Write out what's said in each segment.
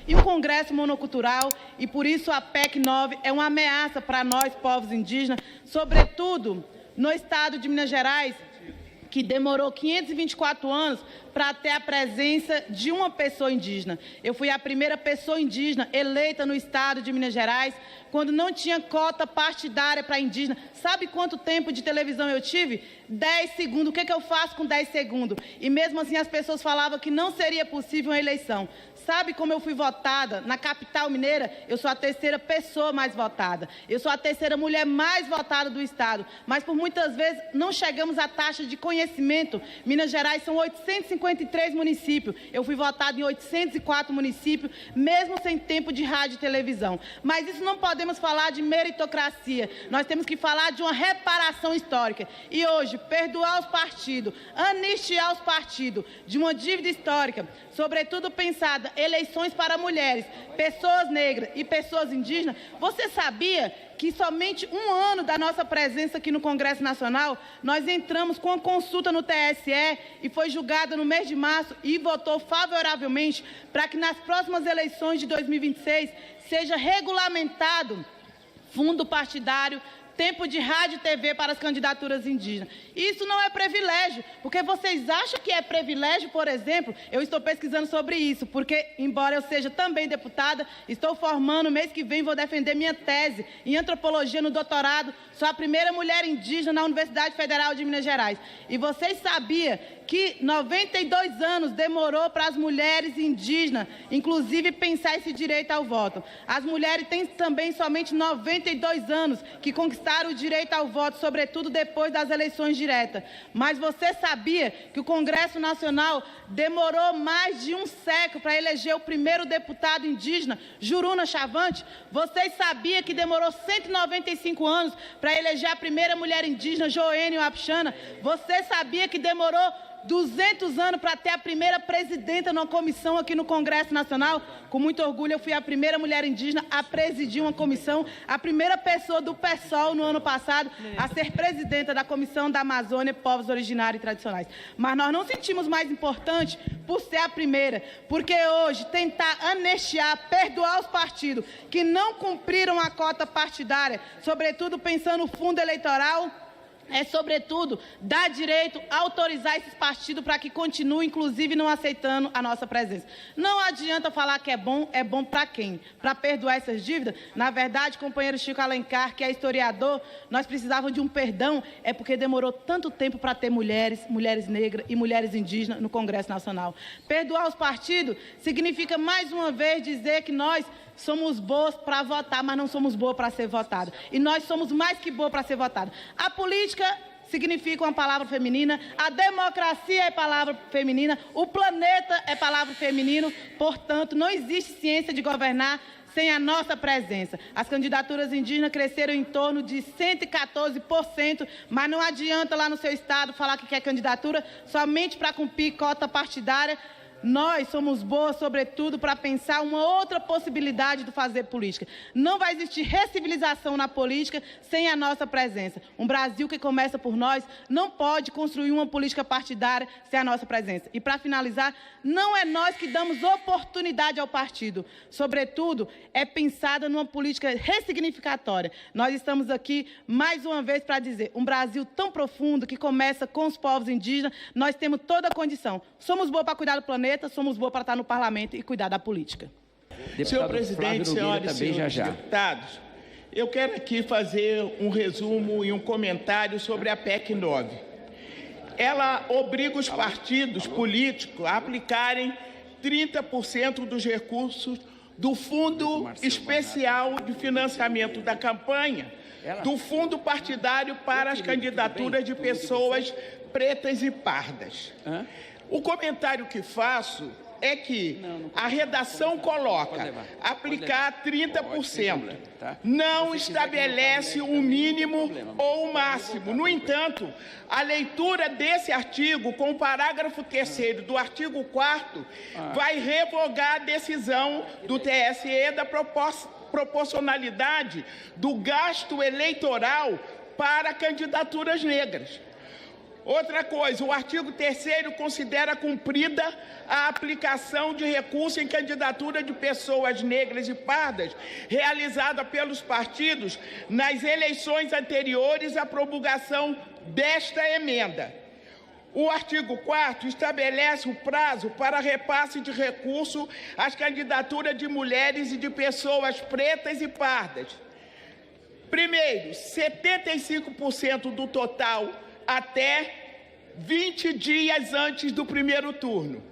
e um Congresso monocultural, e por isso a PEC 9 é uma ameaça para nós, povos indígenas, sobretudo no estado de Minas Gerais, que demorou 524 anos para ter a presença de uma pessoa indígena. Eu fui a primeira pessoa indígena eleita no estado de Minas Gerais, quando não tinha cota partidária para indígena. Sabe quanto tempo de televisão eu tive? 10 segundos. O que eu faço com 10 segundos? E mesmo assim as pessoas falavam que não seria possível uma eleição. Sabe como eu fui votada? Na capital mineira, eu sou a terceira pessoa mais votada. Eu sou a terceira mulher mais votada do estado. Mas por muitas vezes não chegamos à taxa de conhecimento. Minas Gerais são 853 municípios. Eu fui votada em 804 municípios, mesmo sem tempo de rádio e televisão. Mas isso não podemos falar de meritocracia. Nós temos que falar de uma reparação histórica. E hoje, perdoar os partidos, anistiar os partidos de uma dívida histórica, sobretudo pensada eleições para mulheres, pessoas negras e pessoas indígenas. Você sabia que somente um ano da nossa presença aqui no Congresso Nacional, nós entramos com uma consulta no TSE e foi julgada no mês de março e votou favoravelmente para que nas próximas eleições de 2026 seja regulamentado fundo partidário, tempo de rádio e TV para as candidaturas indígenas. Isso não é privilégio, porque vocês acham que é privilégio, por exemplo, eu estou pesquisando sobre isso, porque, embora eu seja também deputada, estou formando, mês que vem vou defender minha tese em antropologia no doutorado, sou a primeira mulher indígena na Universidade Federal de Minas Gerais. E vocês sabiam que 92 anos demorou para as mulheres indígenas, inclusive, pensar esse direito ao voto. As mulheres têm também somente 92 anos que conquistaram o direito ao voto, sobretudo depois das eleições diretas. Mas você sabia que o Congresso Nacional demorou mais de um século para eleger o primeiro deputado indígena, Juruna Chavante? Vocês sabiam que demorou 195 anos para eleger a primeira mulher indígena, Joênio Apixana? Você sabia que demorou 200 anos para ter a primeira presidenta numa comissão aqui no Congresso Nacional? Com muito orgulho, eu fui a primeira mulher indígena a presidir uma comissão, a primeira pessoa do PSOL no ano passado a ser presidenta da Comissão da Amazônia, Povos Originários e Tradicionais. Mas nós não sentimos mais importante por ser a primeira, porque hoje tentar anistiar, perdoar os partidos que não cumpriram a cota partidária, sobretudo pensando no fundo eleitoral, é, sobretudo, dar direito a autorizar esses partidos para que continuem, inclusive, não aceitando a nossa presença. Não adianta falar que é bom para quem? Para perdoar essas dívidas? Na verdade, companheiro Chico Alencar, que é historiador, nós precisávamos de um perdão, é porque demorou tanto tempo para ter mulheres, mulheres negras e mulheres indígenas no Congresso Nacional. Perdoar os partidos significa, mais uma vez, dizer que nós somos boas para votar, mas não somos boas para ser votadas. E nós somos mais que boas para ser votadas. A política significa uma palavra feminina, a democracia é palavra feminina, o planeta é palavra feminino, portanto, não existe ciência de governar sem a nossa presença. As candidaturas indígenas cresceram em torno de 114%, mas não adianta lá no seu estado falar que quer candidatura somente para cumprir cota partidária. Nós somos boas, sobretudo, para pensar uma outra possibilidade de fazer política. Não vai existir recivilização na política sem a nossa presença. Um Brasil que começa por nós não pode construir uma política partidária sem a nossa presença. E, para finalizar, não é nós que damos oportunidade ao partido. Sobretudo, é pensada numa política ressignificatória. Nós estamos aqui, mais uma vez, para dizer, um Brasil tão profundo que começa com os povos indígenas, nós temos toda a condição. Somos boas para cuidar do planeta, somos boas para estar no parlamento e cuidar da política. Senhor presidente, senhoras e senhores deputados, eu quero aqui fazer um resumo e um comentário sobre a PEC 9. Ela obriga os partidos políticos a aplicarem 30% dos recursos do Fundo Especial de Financiamento da Campanha, do Fundo Partidário para as candidaturas de pessoas pretas e pardas. O comentário que faço é que a redação coloca aplicar 30%, não estabelece um mínimo ou um máximo. No entanto, a leitura desse artigo, com o parágrafo 3º do artigo 4º, vai revogar a decisão do TSE da proporcionalidade do gasto eleitoral para candidaturas negras. Outra coisa, o artigo 3º considera cumprida a aplicação de recurso em candidatura de pessoas negras e pardas realizada pelos partidos nas eleições anteriores à promulgação desta emenda. O artigo 4º estabelece o prazo para repasse de recurso às candidaturas de mulheres e de pessoas pretas e pardas. Primeiro, 75% do total até 20 dias antes do primeiro turno.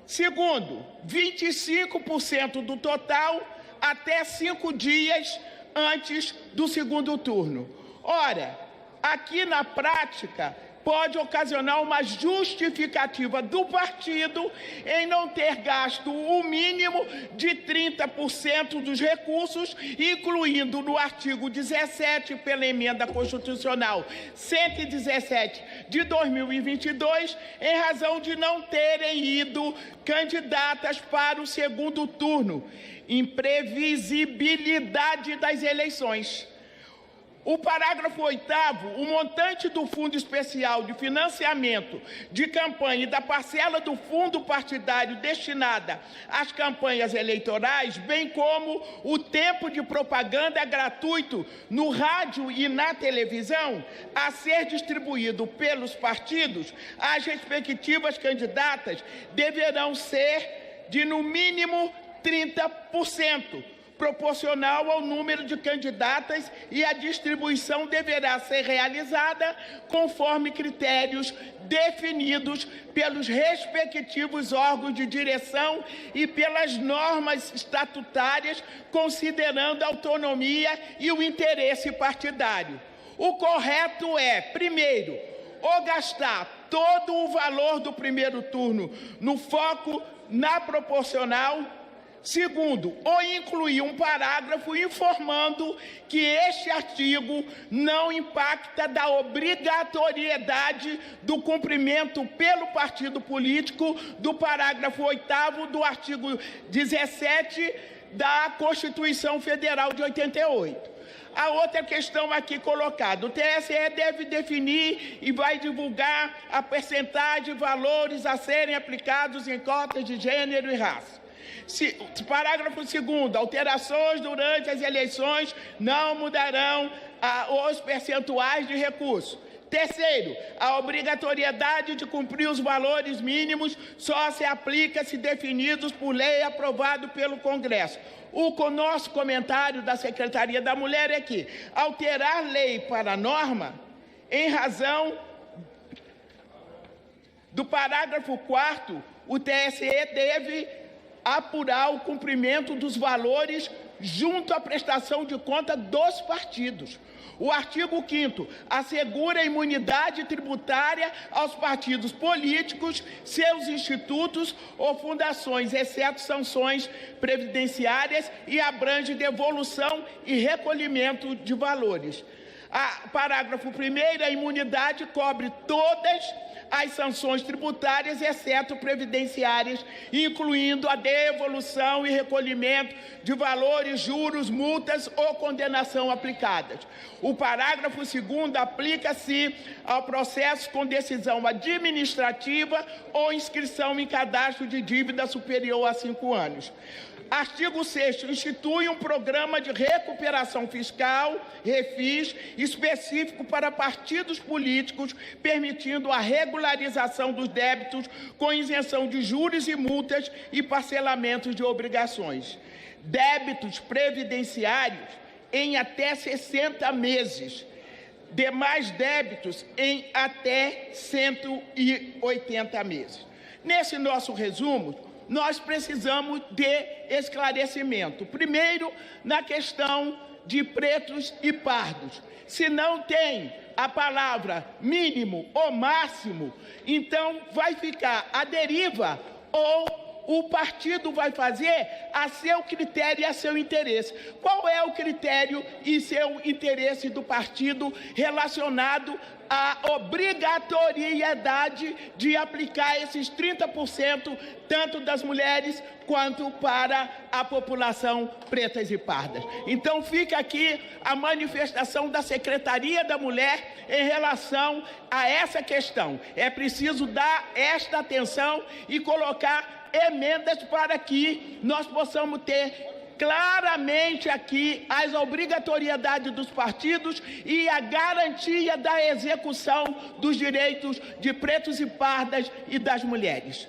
Segundo, 25% do total até 5 dias antes do segundo turno. Ora, aqui na prática, pode ocasionar uma justificativa do partido em não ter gasto o mínimo de 30% dos recursos, incluindo no artigo 17, pela emenda constitucional 117 de 2022, em razão de não terem ido candidatas para o segundo turno, imprevisibilidade das eleições. O parágrafo 8º, o montante do Fundo Especial de Financiamento de Campanha e da parcela do fundo partidário destinada às campanhas eleitorais, bem como o tempo de propaganda gratuito no rádio e na televisão, a ser distribuído pelos partidos às respectivas candidatas, deverão ser de, no mínimo, 30%. Proporcional ao número de candidatas, e a distribuição deverá ser realizada conforme critérios definidos pelos respectivos órgãos de direção e pelas normas estatutárias, considerando a autonomia e o interesse partidário. O correto é, primeiro, ou gastar todo o valor do primeiro turno no foco na proporcional. Segundo, ou incluir um parágrafo informando que este artigo não impacta da obrigatoriedade do cumprimento pelo partido político do parágrafo 8º do artigo 17 da Constituição Federal de 88. A outra questão aqui colocada, o TSE deve definir e vai divulgar a percentagem de valores a serem aplicados em cotas de gênero e raça. Parágrafo 2º, alterações durante as eleições não mudarão os percentuais de recurso. Terceiro, a obrigatoriedade de cumprir os valores mínimos só se aplica se definidos por lei aprovado pelo Congresso. O nosso comentário da Secretaria da Mulher é que alterar lei para norma, em razão do parágrafo 4º, o TSE deve apurar o cumprimento dos valores junto à prestação de conta dos partidos. O artigo 5º assegura a imunidade tributária aos partidos políticos, seus institutos ou fundações, exceto sanções previdenciárias, e abrange devolução e recolhimento de valores. Parágrafo 1º, a imunidade cobre todas as sanções tributárias, exceto previdenciárias, incluindo a devolução e recolhimento de valores, juros, multas ou condenação aplicadas. O parágrafo 2º aplica-se ao processo com decisão administrativa ou inscrição em cadastro de dívida superior a 5 anos. Artigo 6º, institui um programa de recuperação fiscal, refis, específico para partidos políticos, permitindo a regularização dos débitos com isenção de juros e multas e parcelamentos de obrigações. Débitos previdenciários em até 60 meses. Demais débitos em até 180 meses. Nesse nosso resumo, nós precisamos de esclarecimento. Primeiro, na questão de pretos e pardos. Se não tem a palavra mínimo ou máximo, então vai ficar à deriva ou o partido vai fazer a seu critério e a seu interesse. Qual é o critério e seu interesse do partido relacionado à obrigatoriedade de aplicar esses 30%, tanto das mulheres quanto para a população pretas e pardas? Então fica aqui a manifestação da Secretaria da Mulher em relação a essa questão. É preciso dar esta atenção e colocar emendas para que nós possamos ter claramente aqui as obrigatoriedades dos partidos e a garantia da execução dos direitos de pretos e pardas e das mulheres.